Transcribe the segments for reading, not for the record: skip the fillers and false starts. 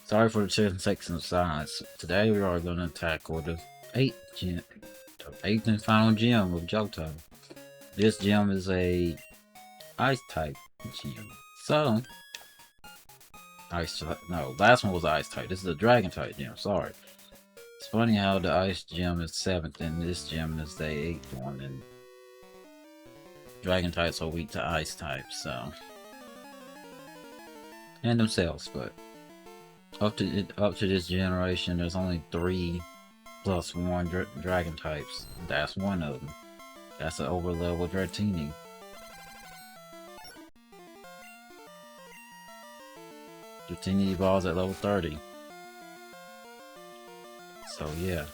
Sorry for the 10 seconds of silence. Today we are going to tackle the 8th and final gym of Johto. This gym is a ice type gym. So, no, last one was ice type. This is a dragon type gym, sorry. It's funny how the ice gym is 7th and this gym is the 8th one, and dragon types are weak to ice types, so. And themselves, but up to this generation, there's only 3 plus 1 dragon types. That's one of them. That's an overlevel Dratini. Dratini evolves at level 30. So yeah,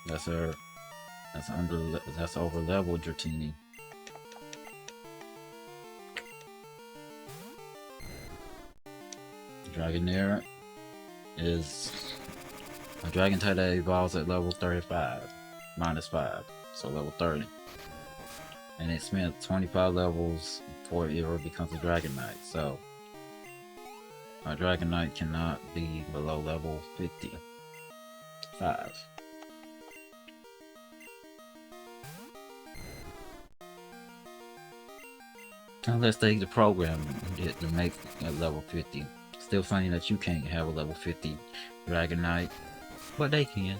that's her. That's overlevel Dratini. Dragonair is a dragon type that evolves at level 35, -5, so level 30. And it spent 25 levels before it ever becomes a Dragon Knight, so a Dragon Knight cannot be below level 55. Unless they program it to make at level 50. Still funny that you can't have a level 50 Dragon Knight, but they can.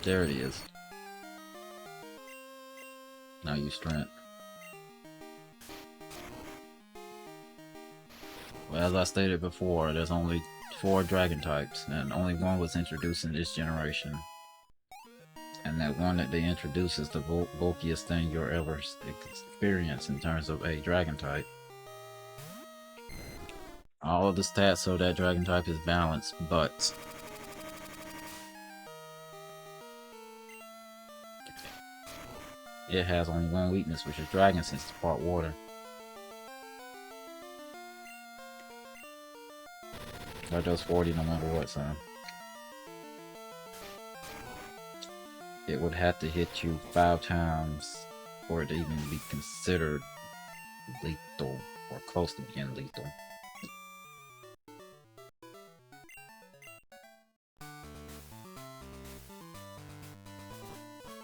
There it is. Now use strength. Well, as I stated before, there's only 4 dragon types, and only one was introduced in this generation. And that one that they introduced is the bulkiest thing you'll ever experience in terms of a dragon type. All of the stats of that dragon type is balanced, but it has only one weakness, which is dragon sense to part water. That does 40 no matter what, son. It would have to hit you 5 times for it to even be considered lethal, or close to being lethal.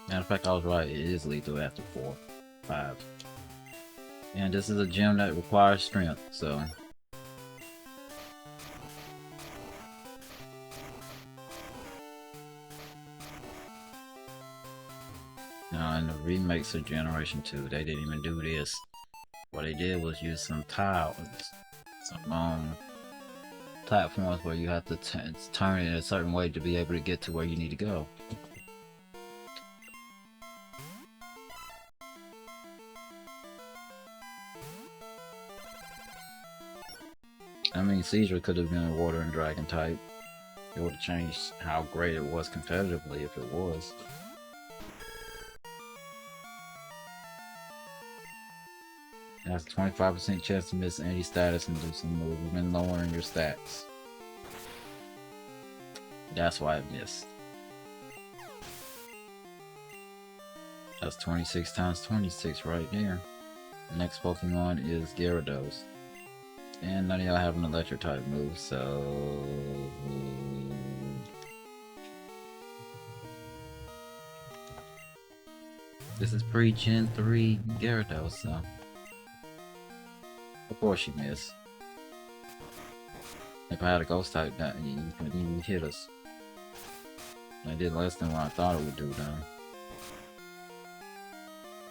Matter of fact, I was right, it is lethal after 4, 5. And this is a gym that requires strength, so. Now in the remakes of Generation 2, they didn't even do this. What they did was use some tiles, some platforms where you have to turn it a certain way to be able to get to where you need to go. I mean, Caesar could have been a water and dragon type. It would have changed how great it was competitively if it was. It has a 25% chance to miss any status and do some move, even lowering your stats. That's why it missed. That's 26 times 26 right there. The next Pokemon is Gyarados. And none of y'all have an electric type move, so. This is pre-Gen 3 Gyarados, so. Of course you miss. If I had a ghost type, that you couldn't even hit us. I did less than what I thought it would do, though.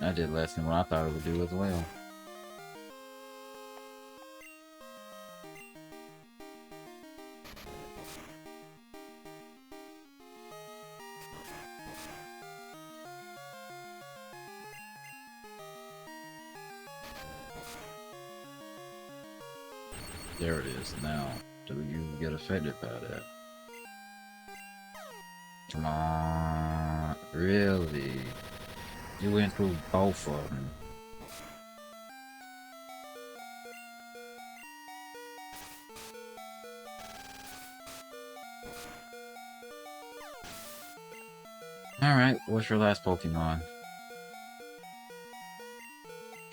I did less than what I thought it would do as well. There it is. Now, do you get affected by that? Come on, really? You went through both of them. Alright, what's your last Pokemon?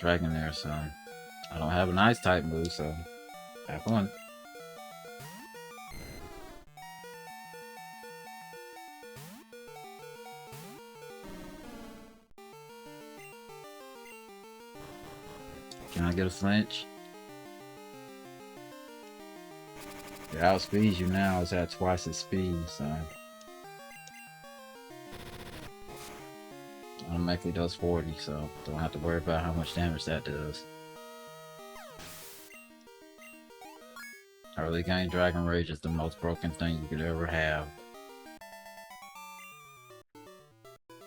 Dragonair, so I don't have an ice type move, so have fun. Can I get a flinch? It outspeeds you now, it's at twice its speed, so automatically does 40, so don't have to worry about how much damage that does. Early game Dragon Rage is the most broken thing you could ever have.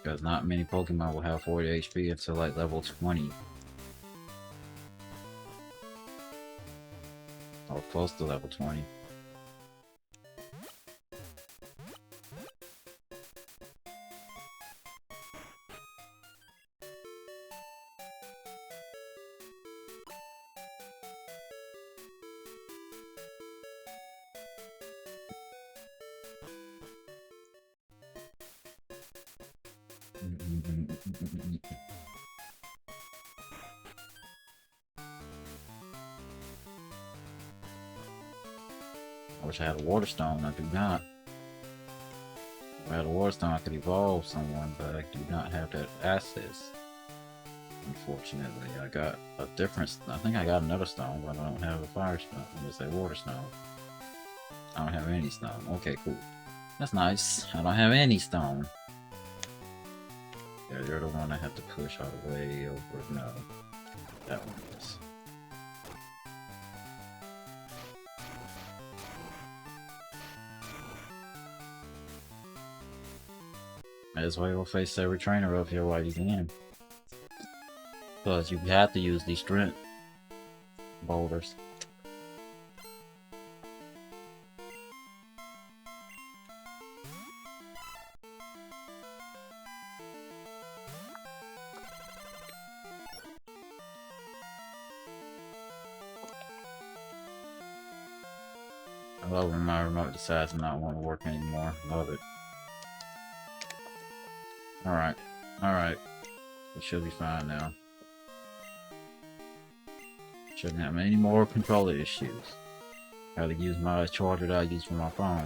Because not many Pokemon will have 40 HP until like level 20. Or close to level 20. I wish I had a Water Stone, I do not. If I had a Water Stone, I could evolve someone, but I do not have that access. Unfortunately, I got a different. I think I got another stone, but I don't have a Fire Stone. I'm gonna say Water Stone. I don't have any stone. Okay, cool. That's nice. I don't have any stone. Yeah, you're the one I have to push all the way over. No, that one is. Might as well face every trainer up here while you can. Because you have to use these strength boulders. I love when my remote decides to not want to work anymore. Love it. Alright. Alright. We should be fine now. Shouldn't have any more controller issues. Gotta use my charger that I use for my phone.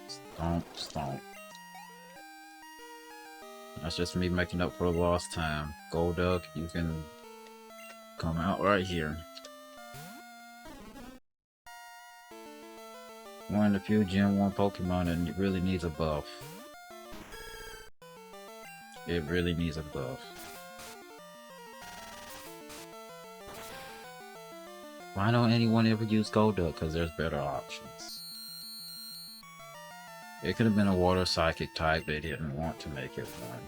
Stomp, stomp. That's just me making up for the lost time. Golduck, you can come out right here. One of the few Gen 1 Pokemon that really needs a buff. It really needs a buff. Why don't anyone ever use Golduck? Because there's better options. It could have been a water psychic type, they didn't want to make it one.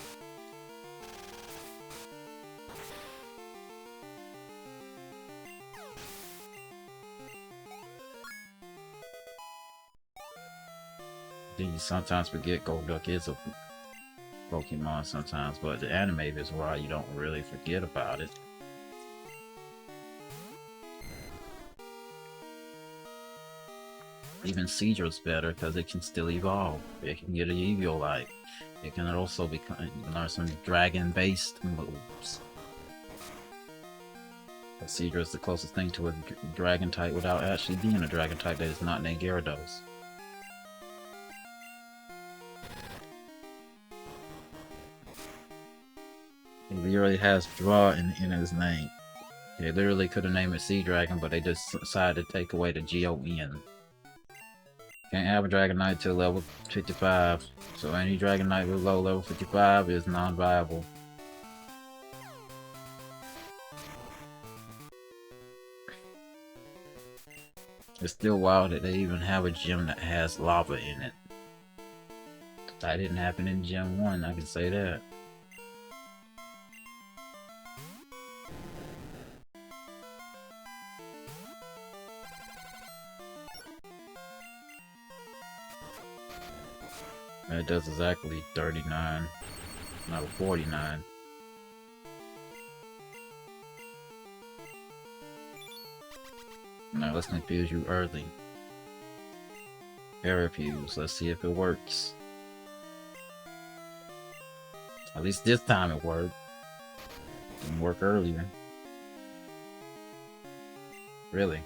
You sometimes forget Golduck is a Pokemon sometimes, but the anime is why you don't really forget about it. Even Seadra's better because it can still evolve. It can get an Eviolite. It can also learn some dragon-based moves. But Seadra's the closest thing to a dragon type without actually being a dragon type that is not named Gyarados. He literally has draw in his name. They literally could have named it Sea Dragon, but they just decided to take away the G-O-N. Can't have a Dragonite till level 55, so any Dragonite below level 55 is non-viable. It's still wild that they even have a gym that has lava in it. That didn't happen in Gen 1, I can say that. It does exactly 39, not 49. Now let's confuse you early. Air fuse. Let's see if it works. At least this time it worked. Didn't work earlier. Really.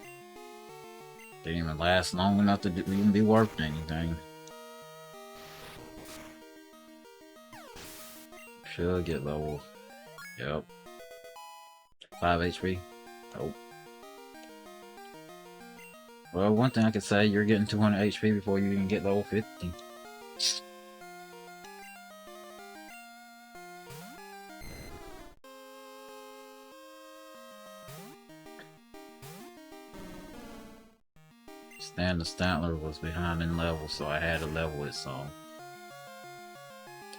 Didn't even last long enough to even be worth anything. Should get level. Yep. 5 HP. Nope. Well, one thing I could say, you're getting 200 HP before you even get level 50. Stan the Stantler was behind in level, so I had to level it some.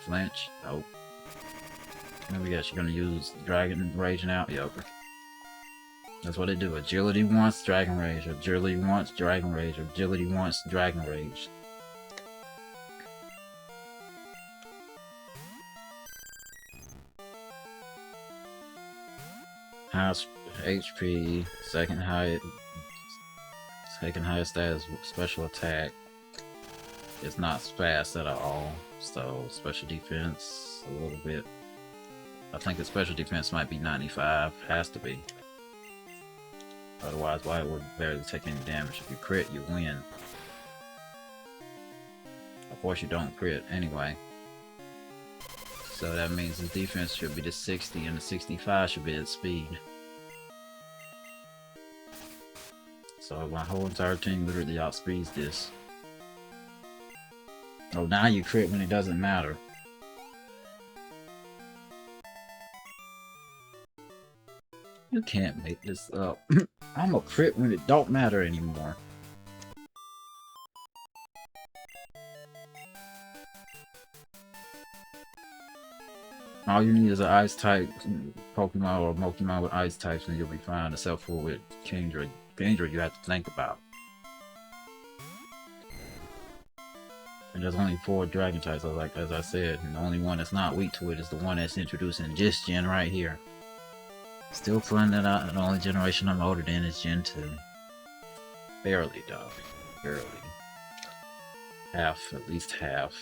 Flinch? Nope. Maybe I guess you're gonna use Dragon Rage now? Yep. That's what they do. Agility once, Dragon Rage. Agility once, Dragon Rage. Agility once, Dragon Rage. Highest HP, second highest stat is special attack. It's not fast at all, so special defense a little bit. I think the special defense might be 95, has to be. Otherwise, why would barely take any damage? If you crit, you win. Of course, you don't crit anyway. So that means the defense should be the 60 and the 65 should be the speed. So my whole entire team literally outspeeds this. Oh, now you crit when it doesn't matter. You can't make this up. I'm a crit when it don't matter anymore. All you need is an ice type Pokemon or Pokemon with ice types and you'll be fine, except for with Kingdra. Kingdra you have to think about. And there's only 4 dragon types, like as I said, and the only one that's not weak to it is the one that's introduced in this gen right here. Still finding that out, the only generation I'm older than is Gen 2. Barely, dog. Barely. Half, at least half.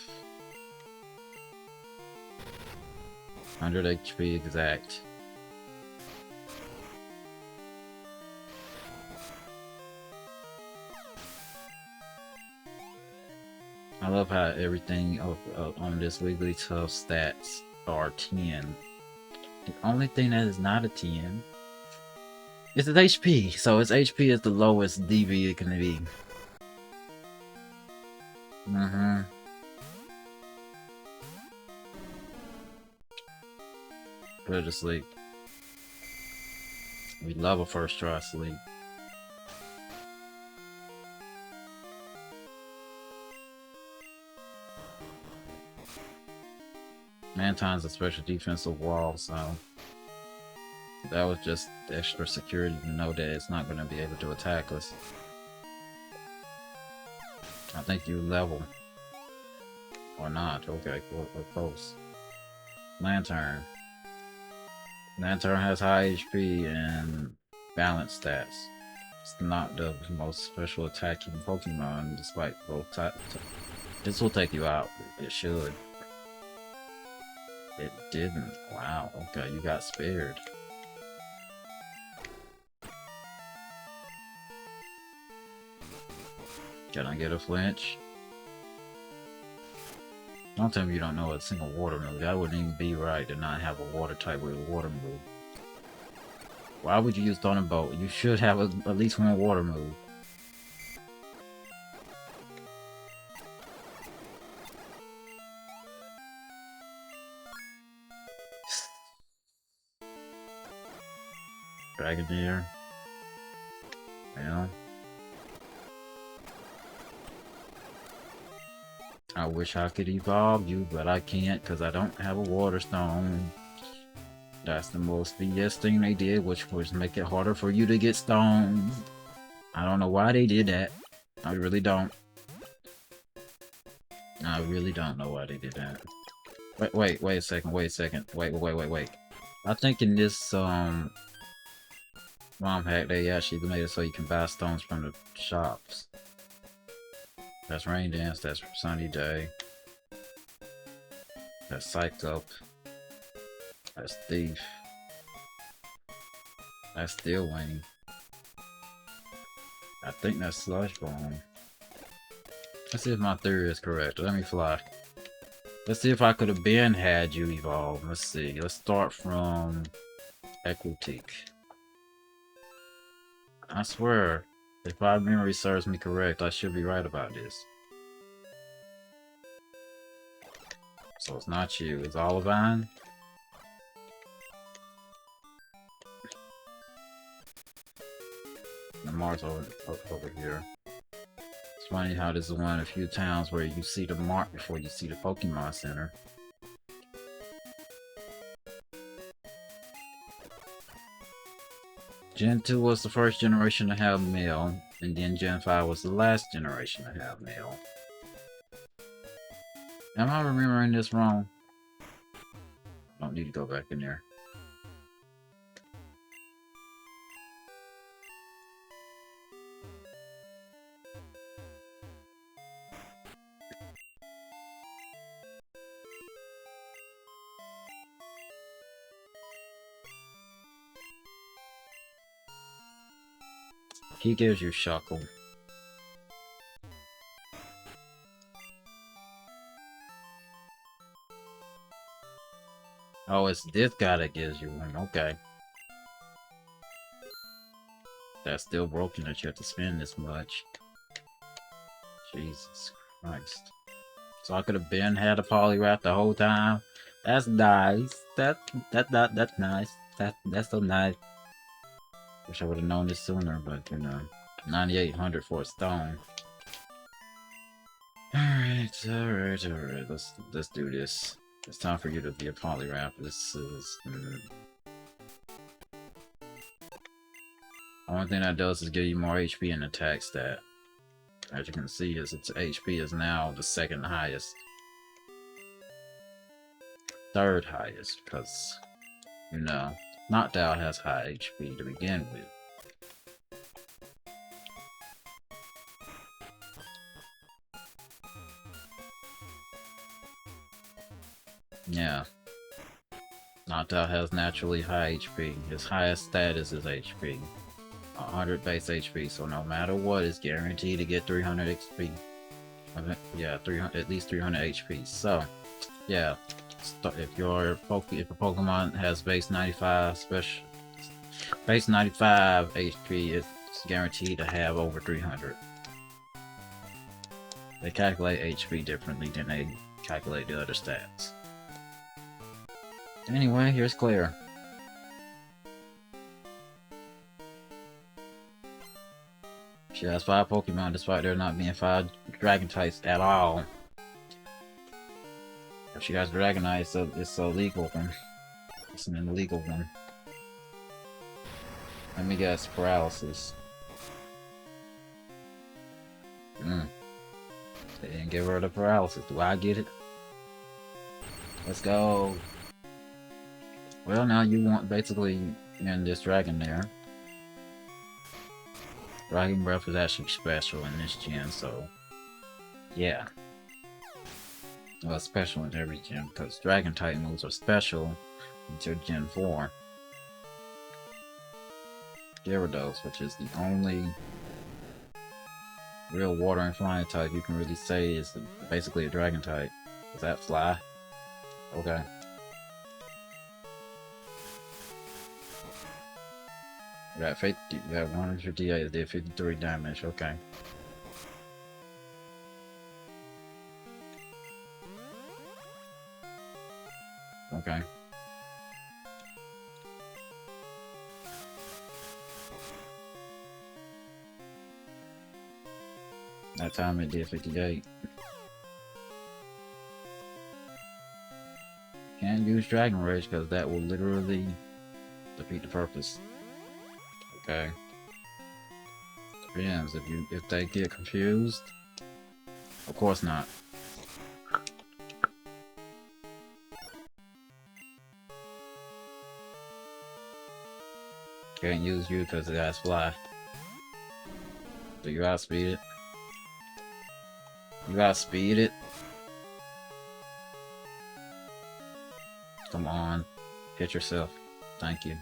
100 HP exact. I love how everything on this Wigglytuff stats are 10. The only thing that is not a 10 is its HP. So its HP is the lowest DV it can be. Put it to sleep. We love a first try sleep. Mantine's a special defensive wall, so that was just extra security to know that it's not going to be able to attack us. I think you level. Or not. Okay, we're close. Lantern. Lantern has high HP and balance stats. It's not the most special attacking Pokemon, despite both types. This will take you out. It should. It didn't. Wow, okay, you got spared. Can I get a flinch? Don't tell me you don't know a single water move. That wouldn't even be right to not have a water type with a water move. Why would you use Thunderbolt? You should have at least one water move. Dragonair. Well. I wish I could evolve you, but I can't because I don't have a water stone. That's the most BS thing they did, which was make it harder for you to get stones. I don't know why they did that. I really don't. I really don't know why they did that. Wait a second, wait. I think in this, ROM hack, they actually made it so you can buy stones from the shops. That's Rain Dance, that's Sunny Day. That's Psych Up. That's Thief. That's Steel Wing. I think that's Slush Bomb. Let's see if my theory is correct. Let me fly. Let's see if I could have been had you evolve. Let's see. Let's start from Equitique. I swear, if my memory serves me correct, I should be right about this. So it's not you, it's Olivine. The mark's over here. It's funny how this is one of the few towns where you see the mark before you see the Pokemon Center. Gen 2 was the first generation to have mail, and then Gen 5 was the last generation to have mail. Am I remembering this wrong? I don't need to go back in there. He gives you Shuckle. Oh, it's this guy that gives you one. Okay. That's still broken that you have to spend this much. Jesus Christ. So I could have been had a Poliwrath the whole time. That's nice. That's nice. That's so nice. Wish I would have known this sooner, but you know, 9,800 for a stone. Alright. Let's do this. It's time for you to be a Poliwrath. This is only thing that does is give you more HP and attack stat. As you can see, its HP is now the second highest. Third highest, because you know, Noctowl has high HP to begin with. Yeah. Noctowl has naturally high HP. His highest stat is his HP. 100 base HP, so no matter what, it's guaranteed to get 300 XP. Yeah, 300, at least 300 HP. So, yeah, if your Pokemon has base 95 base 95 HP, it's guaranteed to have over 300. They calculate HP differently than they calculate the other stats. Anyway, here's Claire. She has 5 Pokemon despite there not being 5 Dragon types at all. If she has Dragonite, so it's a legal one. It's an illegal one. Let me guess, Paralysis. They didn't give her the Paralysis. Do I get it? Let's go. Well, now you want basically in this Dragonair. Dragon Breath is actually special in this gen, so yeah. Well, special in every gen, because Dragon type moves are special until Gen 4. Gyarados, which is the only real water and flying type you can really say is basically a Dragon type. Does that fly? Okay. You got 50, you got 158, did 53 damage, okay. Okay. That time it did 58. Can't use Dragon Rage because that will literally defeat the purpose. Okay. Depends if they get confused. Of course not. Can't use you because it has fly. So you outspeed it. You gotta speed it. Come on. Hit yourself. Thank you.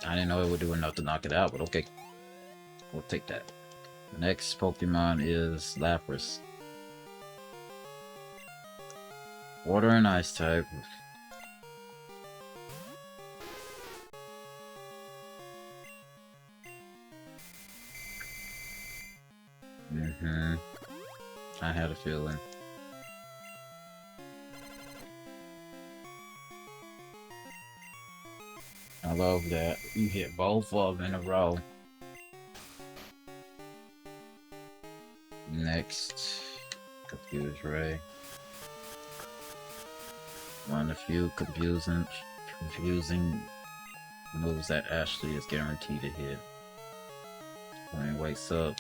I didn't know it would do enough to knock it out, but okay. We'll take that. The next Pokemon is Lapras. Water and Ice type. I had a feeling. I love that. You hit both of them in a row. Next, Confuse Ray. One of the few confusing moves that Ashley is guaranteed to hit. When he wakes up,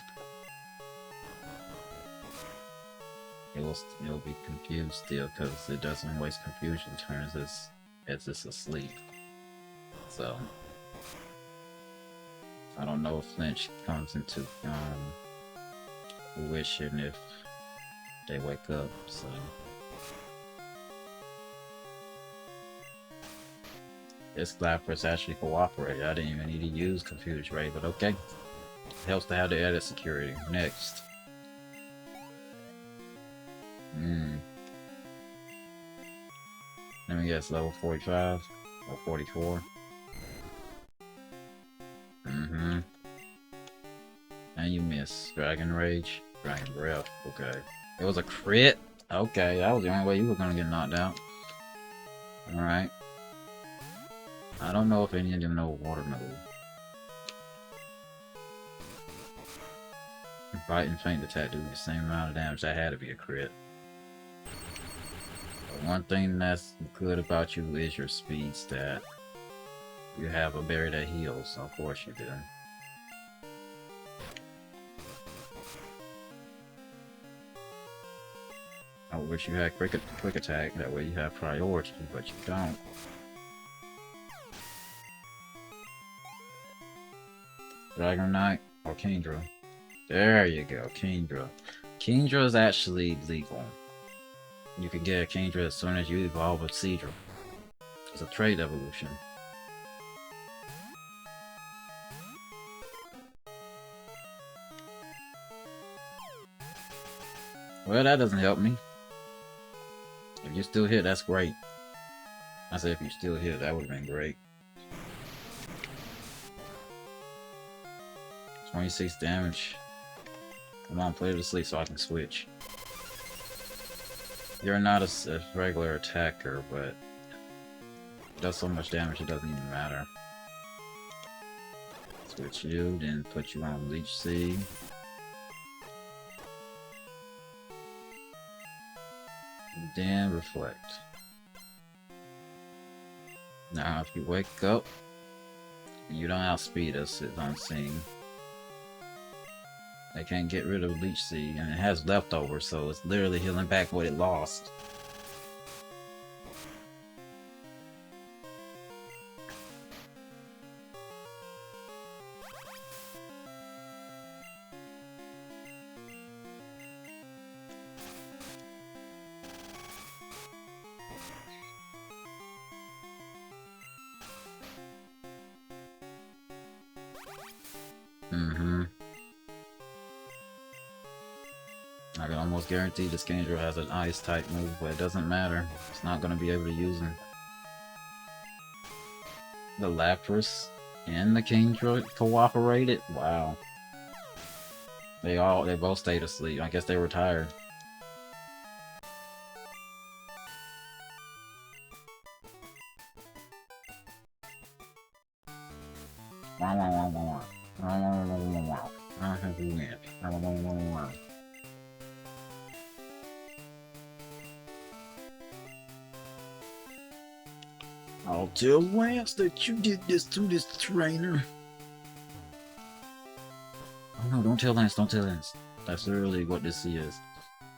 it'll be confused still because it doesn't waste confusion turns as it's asleep. So I don't know if flinch comes into fruition if they wake up. So this Lapras actually cooperated. I didn't even need to use Confuse Ray, but okay. It helps to have the added security. Next. Let me guess, level 45 or 44. And you miss. Dragon Rage, Dragon Breath. Okay. It was a crit? Okay, that was the only way you were gonna get knocked out. Alright. I don't know if any of them know water move. Bite and Faint Attack do the same amount of damage. That had to be a crit. But one thing that's good about you is your speed stat. You have a berry that heals, so of course you do. I wish you had quick attack, that way you have priority, but you don't. Dragonite or Kingdra? There you go, Kingdra. Kingdra is actually legal. You can get a Kingdra as soon as you evolve with Seadra. It's a trade evolution. Well, that doesn't help me. If you still hit, that's great. I said if you still hit, that would have been great. 26 damage. Come on, put it to sleep so I can switch. You're not a regular attacker, but it does so much damage it doesn't even matter. Switch you, then put you on Leech Seed. Then reflect. Now if you wake up, you don't outspeed us, it's unseen. They can't get rid of Leech Seed, and it has leftovers, so it's literally healing back what it lost. I can almost guarantee this Kingdra has an ice type move, but it doesn't matter. It's not going to be able to use them. The Lapras and the Kingdra cooperated? Wow. They both stayed asleep. I guess they were tired. I'll tell Lance that you did this to this trainer. Oh no, don't tell Lance, don't tell Lance. That's literally what this is.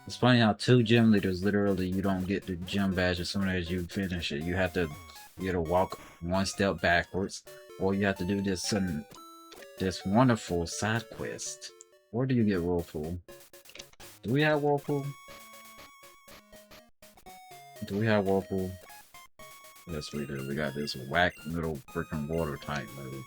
It's funny how 2 gym leaders, literally, you don't get the gym badge as soon as you finish it. You have to walk 1 step backwards, or you have to do this wonderful side quest. Where do you get Whirlpool? Do we have Whirlpool? Do we have Whirlpool? Yes, we do. We got this whack little freaking water type move.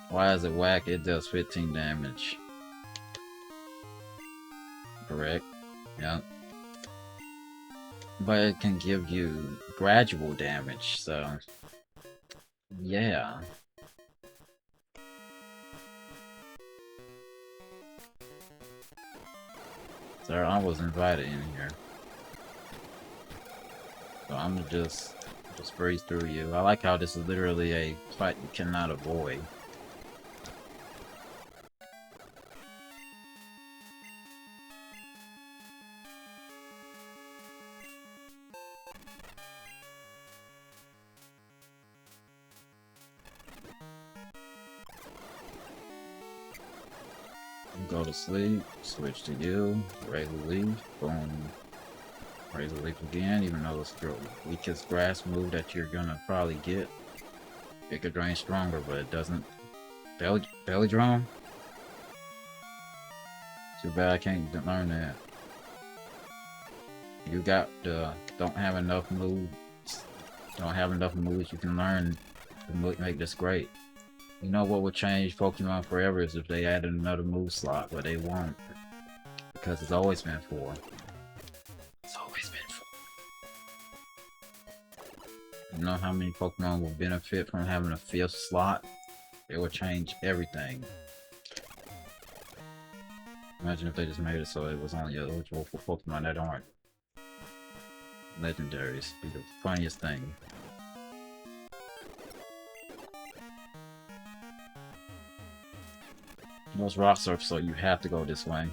Why is it whack? It does 15 damage. Correct. Yep. But it can give you gradual damage, so... yeah. Sir, I was invited in here. So I'm gonna just breeze through you. I like how this is literally a fight you cannot avoid. Go to sleep, switch to you, raise the leaf, boom. Raise the leaf again, even though it's the weakest grass move that you're gonna probably get. It could drain stronger, but it doesn't. Belly drum? Too bad I can't learn that. You got don't have enough moves. Don't have enough moves you can learn to make this great. You know what would change Pokemon forever is if they added another move slot, but they won't. Because it's always been 4. It's always been 4. You know how many Pokemon will benefit from having a 5th slot? It would change everything. Imagine if they just made it so it was only eligible for Pokemon that aren't legendaries. It'd be the funniest thing. Most rocks are so you have to go this way.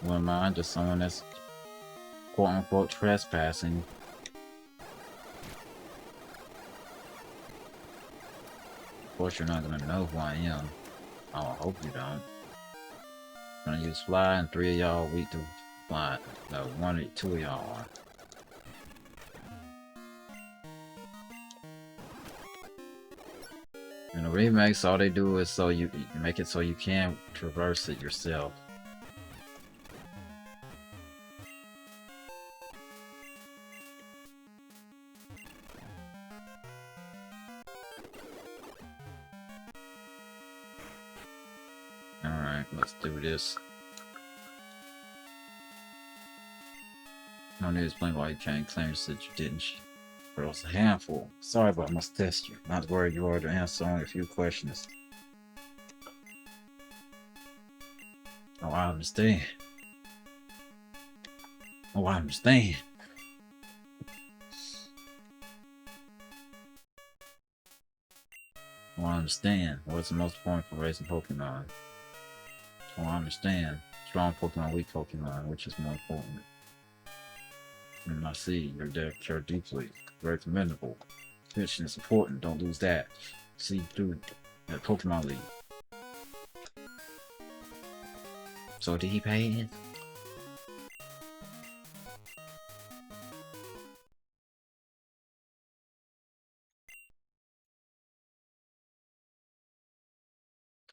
Wouldn't mind just someone that's quote-unquote trespassing. Of course you're not gonna know who I am. I hope you don't. I'm gonna use fly and 3 of y'all weak to fly. No, 1 or 2 of y'all are. In the remakes, all they do is so you make it so you can't traverse it yourself. Alright, let's do this. No need to explain why you can't claim that you didn't. But it was a handful. Sorry, but I must test you. Not worried you are to answer only a few questions. Oh, I understand. Oh, I understand. Oh, I understand. What's the most important for raising Pokemon? Oh, I understand. Strong Pokemon, weak Pokemon, which is more important? I see, you're there, care deeply. Very commendable. Mission is important, don't lose that. See through at Pokemon League. So did he pay it?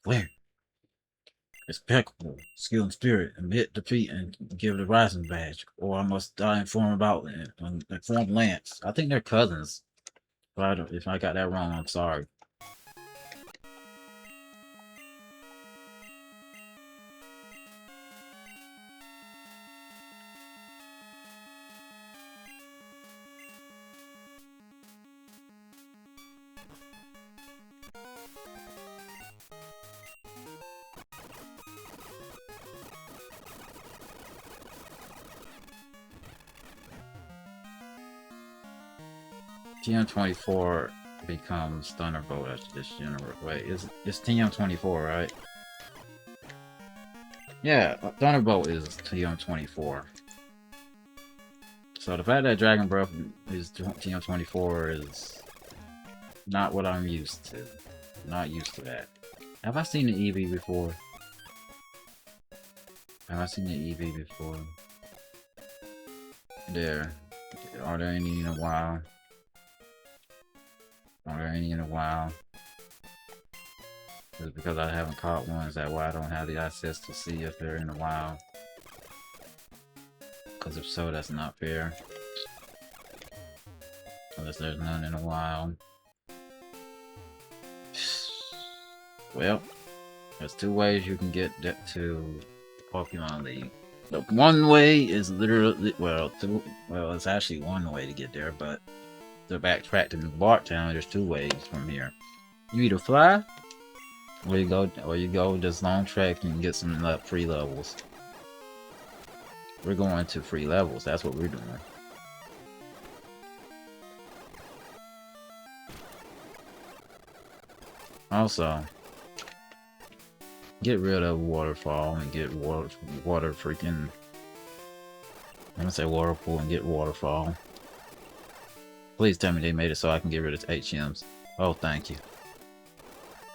Where? It's impeccable. Skill and spirit. Admit defeat and give the Rising Badge. Or I must die inform about inform Lance. I think they're cousins. If I got that wrong, I'm sorry. TM24 becomes Thunderbolt after this general. Wait, it's TM24, right? Yeah, Thunderbolt is TM24. So the fact that Dragon Breath is TM24 is not what I'm used to. Not used to that. Have I seen the EV before? Have I seen the EV before? There. Are there any in a while? Are there any in a while? Just because I haven't caught ones, that why I don't have the access to see if they're in a while. Because if so, that's not fair. Unless there's none in a while. Well, there's two ways you can get to Pokemon League. The one way is literally, it's actually one way to get there, but to backtrack to New Barktown, there's two ways from here. You either fly, or you go this long trek and get some free levels. We're going to free levels, that's what we're doing. Also, get rid of Waterfall and get water freaking... I'm gonna say Waterpool and get Waterfall. Please tell me they made it so I can get rid of HMs. Oh, thank you.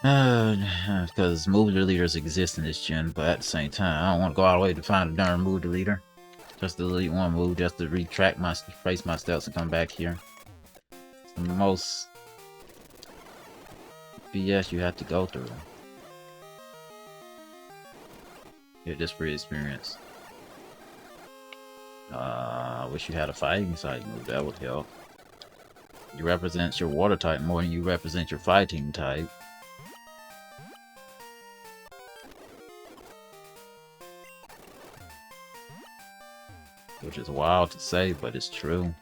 Because move leaders exist in this gen, but at the same time, I don't want to go all the way to find a darn move leader. Just to delete one move, just to retract retrace my steps and come back here. It's the most BS you have to go through. Get this free experience. I wish you had a fighting type move, that would help. You represent your water type more than you represent your fighting type. Which is wild to say, but it's true.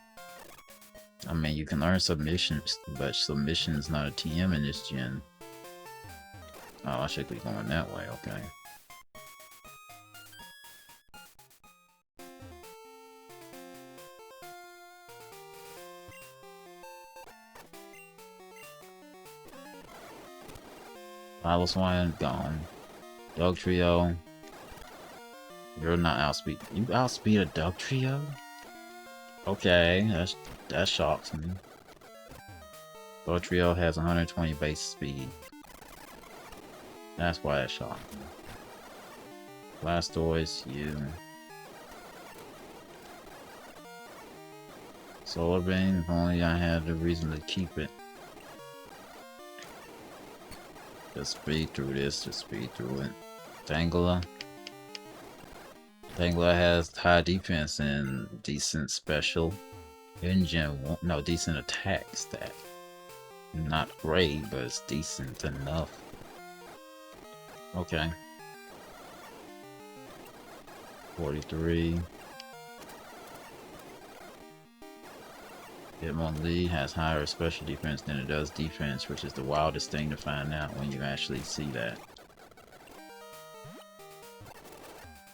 I mean, you can learn submissions, but submission is not a TM in this gen. Oh, I should be going that way, okay. Piloswine, gone. Dog Trio. You're not outspeed. You outspeed a Dog Trio? Okay, that shocks me. Dog Trio has 120 base speed. That's why it shocked me. Blastoise, you. Solar Beam, if only I had the reason to keep it. Just speed through this, just speed through it. Tangela. Tangela has high defense and decent special engine. No, decent attack stat. Not great, but it's decent enough. Okay. 43. Hitmonlee has higher special defense than it does defense, which is the wildest thing to find out when you actually see that.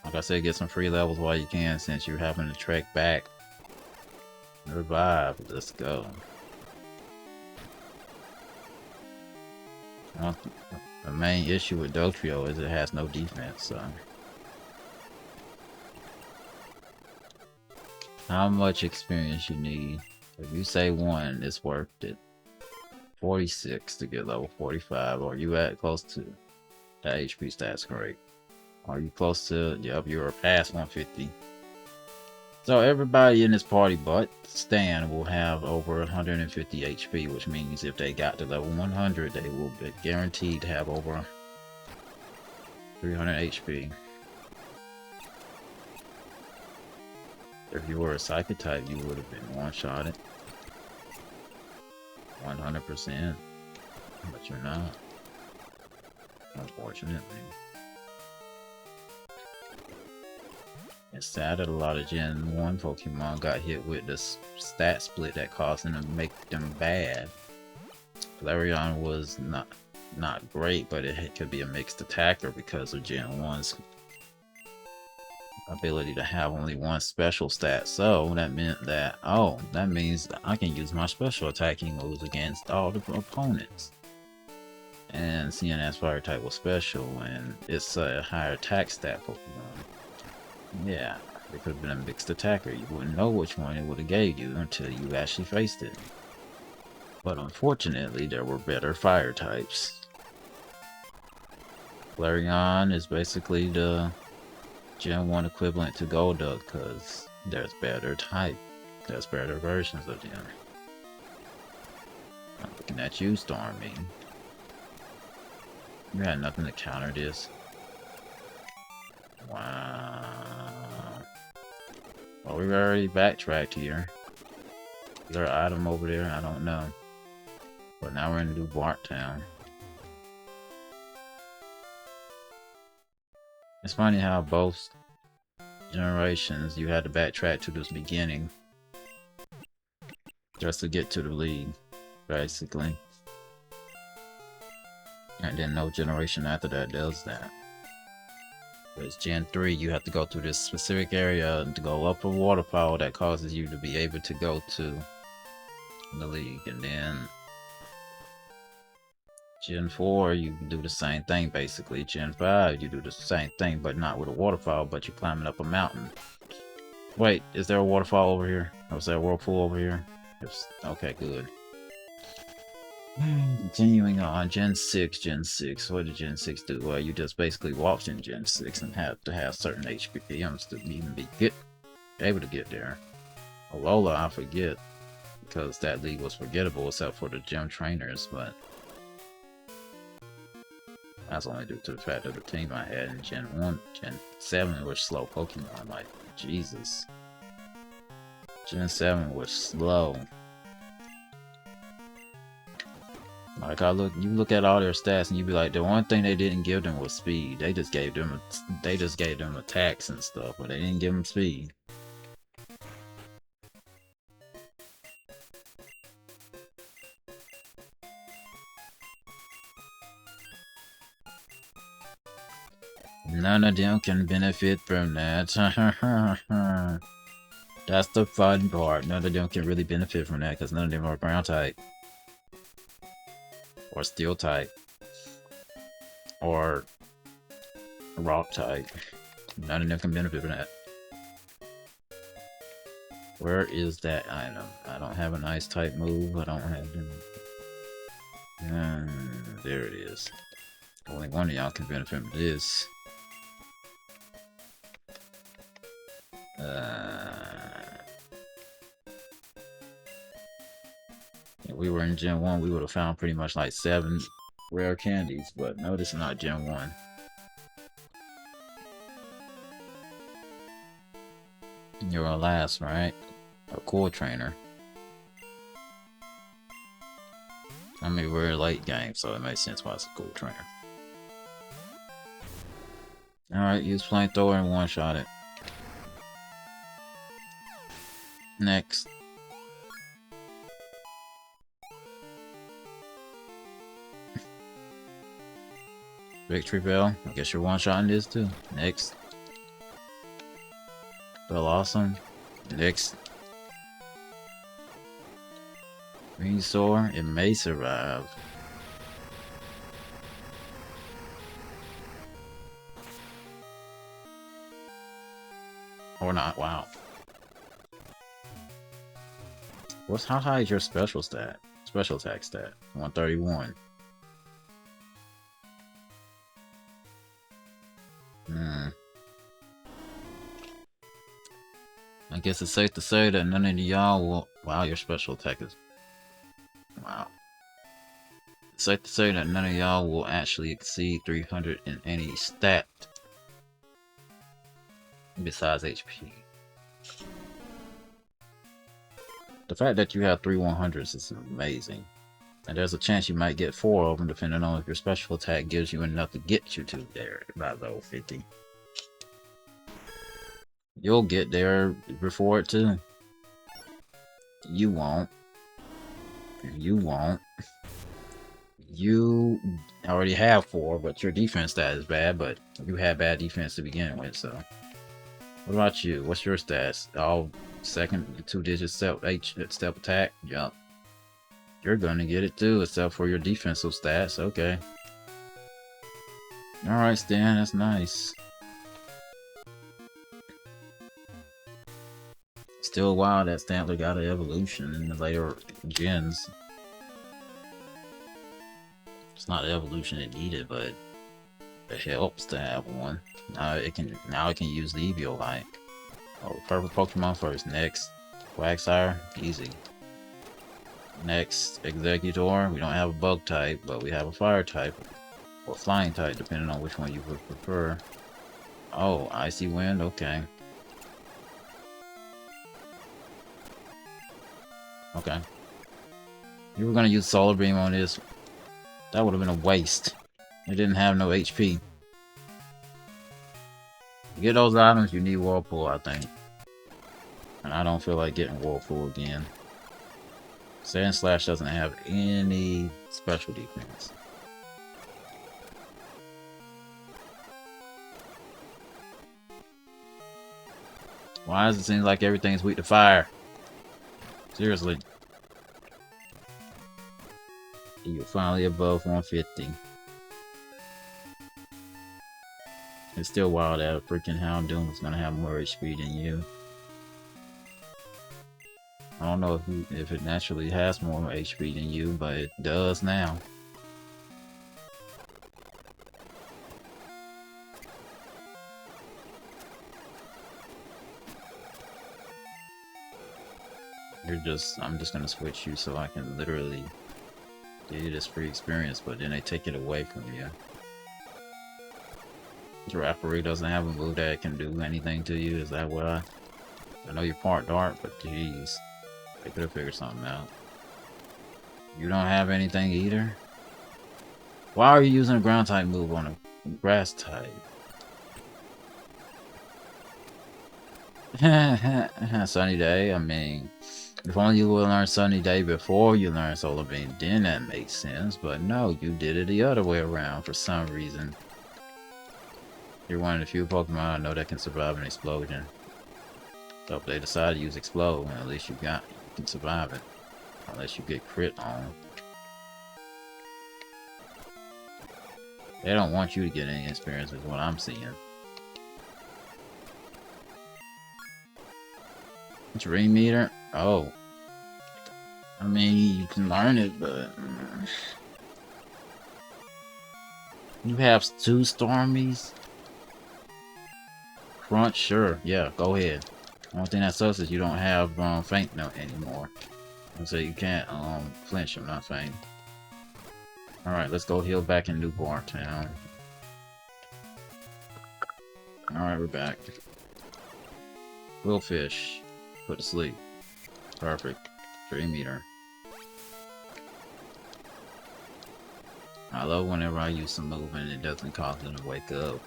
Like I said, get some free levels while you can since you're having to trek back. Revive, let's go. Well, the main issue with Dotrio is it has no defense, so. How much experience you need? If you say 1, it's worth it. 46 to get level 45. Are you at close to that HP stats? Great. Are you close to? Yep, you're past 150. So everybody in this party but Stan will have over 150 HP, which means if they got to level 100, they will be guaranteed to have over 300 HP. If you were a Psychic type, you would have been one-shotted. 100%. But you're not. Unfortunately. It's sad that a lot of Gen 1 Pokemon got hit with the stat split that caused them to make them bad. Flareon was not great, but it could be a mixed attacker because of Gen 1's ability to have only one special stat. So that meant that, oh, that means that I can use my special attacking moves against all the opponents. And seeing as fire type was special and it's a higher attack stat Pokemon, yeah, it could have been a mixed attacker. You wouldn't know which one it would have gave you until you actually faced it. But unfortunately, there were better fire types. Flareon is basically the Gen 1 equivalent to Golduck, because There's better type. There's better versions of them. I'm looking at you, Stormy. You had nothing to counter this. Wow. Well, we've already backtracked here. Is there an item over there? I don't know. But now we're in New Bart Town. It's funny how both generations you had to backtrack to this beginning just to get to the league, basically. And then no generation after that does that. Whereas Gen 3, you have to go through this specific area to go up a waterfall that causes you to be able to go to the league. And then Gen 4, you do the same thing basically. Gen 5, you do the same thing, but not with a waterfall, but you're climbing up a mountain. Wait, is there a waterfall over here? Or is there a whirlpool over here? Okay, good. Continuing on, Gen 6. What did Gen 6 do? Well, you just basically walked in Gen 6 and have to have certain HPMs to even be able to get there. Alola, I forget, because that league was forgettable except for the gym trainers, but that's only due to the fact of the team I had in Gen 1. Gen 7 was slow Pokemon, like, Jesus. Gen 7 was slow. Like you look at all their stats and you be like, the one thing they didn't give them was speed. They just gave them attacks and stuff, but they didn't give them speed. None of them can benefit from that. That's the fun part. None of them can really benefit from that because none of them are ground type. Or steel type. Or rock type. None of them can benefit from that. Where is that item? I don't have an ice type move. I don't have them. There it is. Only one of y'all can benefit from this. If we were in Gen 1, we would have found pretty much like 7 rare candies, but no, this is not Gen 1. You're a last, right? A cool trainer. I mean, we're late game, so it makes sense why it's a cool trainer. Alright, use flamethrower and one-shot it. Next. Victory Bell. I guess you're one-shotting this too. Next. Bell Awesome. Next. Venusaur. It may survive. Or not. Wow. How high is your special stat? Special attack stat. 131. I guess it's safe to say that none of y'all will... Wow, your special attack is... Wow. It's safe to say that none of y'all will actually exceed 300 in any stat. Besides HP. The fact that you have 3 100s is amazing. And there's a chance you might get 4 of them depending on if your special attack gives you enough to get you to there by level 50. You'll get there before it too. You won't. You won't. You already have 4, but your defense stat is bad, but you had bad defense to begin with, so. What about you? What's your stats? All second 2-digit step attack? Yup. You're gonna get it too, except for your defensive stats. Okay. Alright, Stan, that's nice. Still wild that Stantler got an evolution in the later gens. It's not the evolution it needed, but it helps to have one. Now it can use the Eviolite. Oh, purple Pokemon first. Next, Quagsire, easy. Next, Executor. We don't have a bug type, but we have a fire type. Or flying type, depending on which one you would prefer. Oh, Icy Wind, okay. Okay. You were gonna use Solar Beam on this. That would have been a waste. It didn't have no HP. To get those items, you need Whirlpool, I think. And I don't feel like getting Whirlpool again. Sand Slash doesn't have any special defense. Why does it seem like everything's weak to fire? Seriously. You're finally above 150. It's still wild that a freaking Houndoom is gonna have more HP than you. I don't know if it naturally has more HP than you, but it does now. I'm just gonna switch you so I can literally give you this free experience, but then they take it away from you. Giraffere doesn't have a move that can do anything to you, is that why? I know you're part dark, but jeez. They could have figured something out. You don't have anything either? Why are you using a ground type move on a grass type? Sunny Day, I mean, if only you would learn Sunny Day before you learn Solar Beam, then that makes sense. But no, you did it the other way around for some reason. You're one of the few Pokemon I know that can survive an explosion. So if they decide to use Explode, at least you can survive it. Unless you get crit on. They don't want you to get any experience, is what I'm seeing. Dream Meter? Oh. I mean, you can learn it, but... You have 2 Stormies? Crunch? Sure. Yeah, go ahead. Only thing that sucks is you don't have Faint Note anymore. So you can't flinch him, not faint. Alright, let's go heal back in Newport Town. Alright, we're back. Willfish. Put to sleep. Perfect. Dream Eater. I love whenever I use some move and it doesn't cause them to wake up.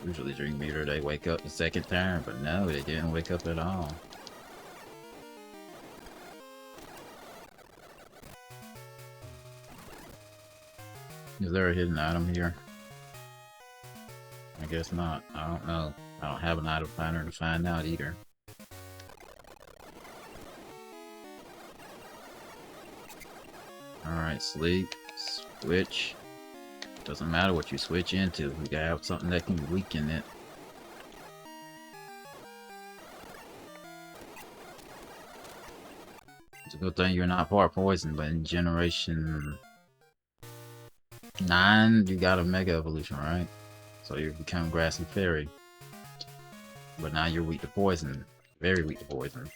Usually Dream Eater, they wake up the second turn, but no, they didn't wake up at all. Is there a hidden item here? I guess not. I don't know. I don't have an item finder to find out either. Alright, sleep. Switch. Doesn't matter what you switch into. You gotta have something that can weaken it. It's a good thing you're not part poison, but in Generation 9, you got a Mega Evolution, right? So you become Grassy Fairy. But now you're weak to poison. Very weak to poison.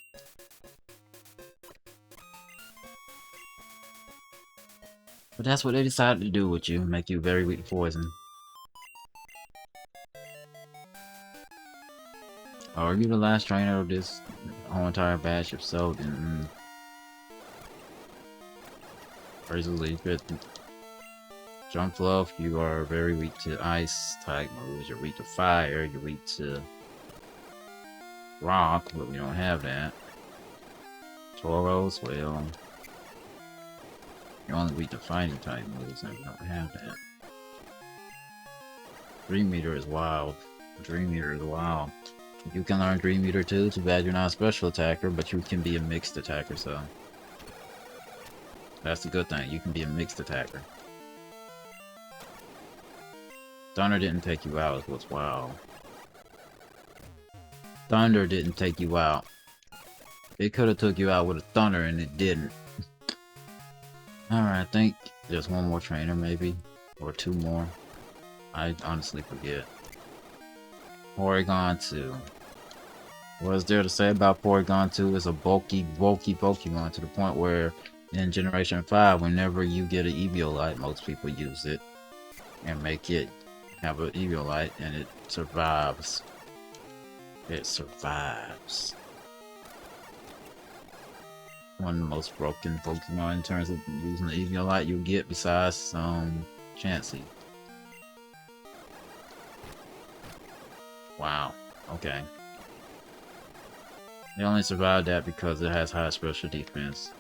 But that's what they decided to do with you, make you very weak to poison. Oh, are you the last trainer of this whole entire batch? If so, then... Razor Leaf. Jump Fluff, you are very weak to ice type moves. You're weak to fire, you're weak to rock, but we don't have that. Tauros, well... You're only weak to fighting type moves, and we don't have that. Dream Meter is wild. Dream Meter is wild. You can learn Dream Meter too. Too bad you're not a special attacker, but you can be a mixed attacker, so... That's the good thing. You can be a mixed attacker. Thunder didn't take you out is what's wild. Thunder didn't take you out. It could have took you out with a Thunder and it didn't. Alright, I think there's one more trainer maybe. Or 2 more. I honestly forget. Oregon 2. What is there to say about Porygon 2? It's a bulky Pokemon to the point where in Generation 5, whenever you get an Eviolite, most people use it and make it have an Eviolite, and it survives. It survives. One of the most broken Pokemon in terms of using the Eviolite you get besides Chansey. Wow. Okay. They only survived that because it has high special defense.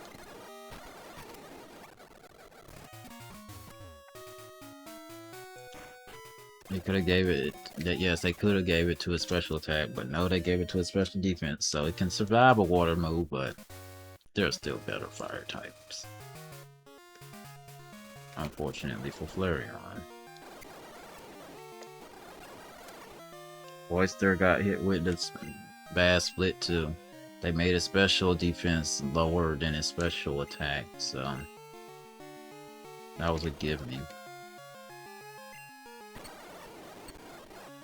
They could have gave it that. Yes, they could have gave it to a special attack, but no, they gave it to a special defense, so it can survive a water move, but there are still better fire types. Unfortunately for Flareon. Oyster got hit with this bad split too. They made his special defense lower than his special attack, so that was a gimme.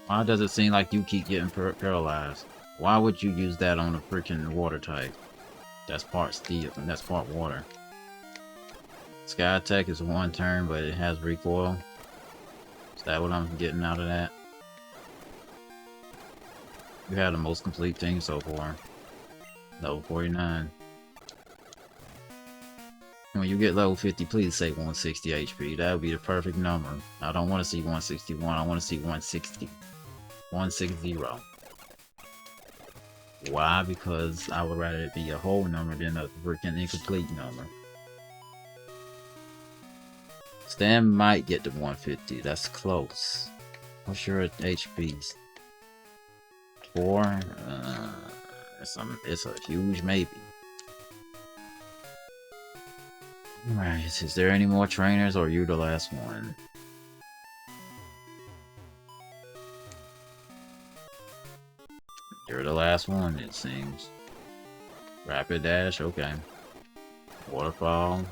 Why does it seem like you keep getting paralyzed? Why would you use that on a freaking water type? That's part steel, and that's part water. Sky attack is one turn, but it has recoil. Is that what I'm getting out of that? You have the most complete thing so far. Level 49. When you get level 50, please say 160 HP. That would be the perfect number. I don't want to see 161. I want to see 160. 160. Why? Because I would rather it be a whole number than a freaking incomplete number. Stan might get to 150. That's close. What's your HPs? 4? It's a huge maybe. Alright, is there any more trainers or are you the last one? You're the last one, it seems. Rapid Dash, okay. Waterfall.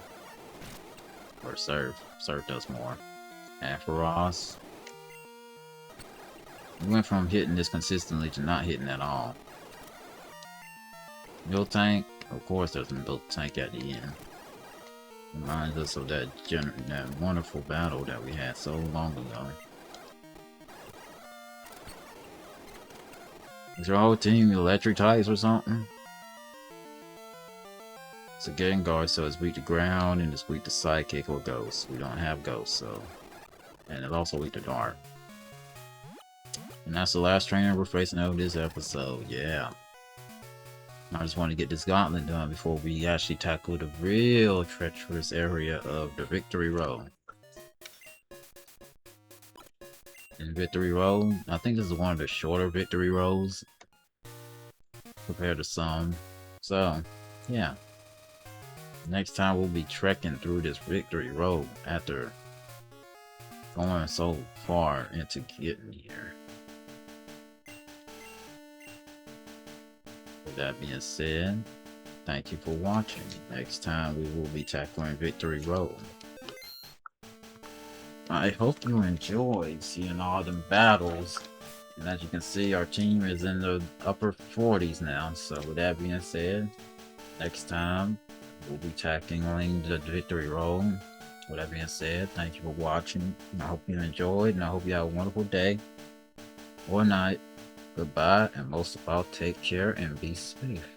Or Surf. Surf does more. Ampharos. We went from hitting this consistently to not hitting at all. Miltank, of course there's a Miltank at the end. Reminds us of that wonderful battle that we had so long ago. Is your whole team electric types or something? It's a Gengar, so it's weak to ground and it's weak to Psychic or Ghost. We don't have Ghost, so. And it's also weak to Dark. And that's the last trainer we're facing over this episode, yeah. I just want to get this gauntlet done before we actually tackle the real treacherous area of the Victory Road. In Victory Road, I think this is one of the shorter Victory Roads compared to some. So, yeah. Next time we'll be trekking through this Victory Road after going so far into getting here. With that being said, thank you for watching. Next time we will be tackling Victory Road. I hope you enjoyed seeing all them battles. And as you can see, our team is in the upper 40s now. So with that being said, next time we'll be tackling the Victory Road. With that being said, thank you for watching. And I hope you enjoyed, and I hope you have a wonderful day or night. Goodbye, and most of all, take care and be safe.